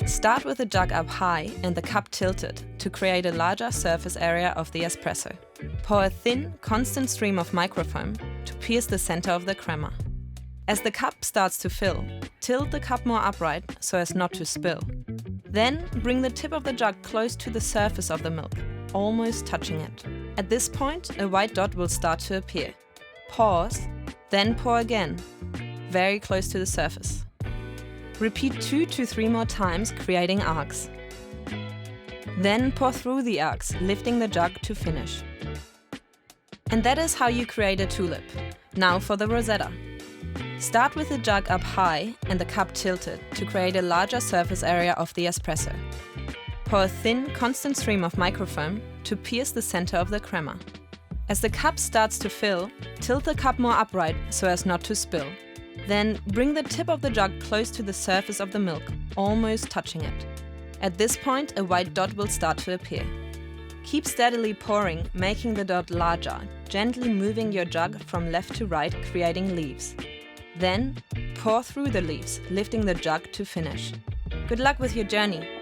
Start with the jug up high and the cup tilted to create a larger surface area of the espresso. Pour a thin, constant stream of microfoam to pierce the center of the crema. As the cup starts to fill, tilt the cup more upright so as not to spill. Then bring the tip of the jug close to the surface of the milk, almost touching it. At this point, a white dot will start to appear. Pause, then pour again, very close to the surface. Repeat 2 to 3 more times, creating arcs. Then pour through the arcs, lifting the jug to finish. And that is how you create a tulip. Now for the Rosetta. Start with the jug up high and the cup tilted to create a larger surface area of the espresso. Pour a thin, constant stream of microfoam to pierce the center of the crema. As the cup starts to fill, tilt the cup more upright so as not to spill. Then bring the tip of the jug close to the surface of the milk, almost touching it. At this point, a white dot will start to appear. Keep steadily pouring, making the dot larger, gently moving your jug from left to right, creating leaves. Then, pour through the leaves, lifting the jug to finish. Good luck with your journey!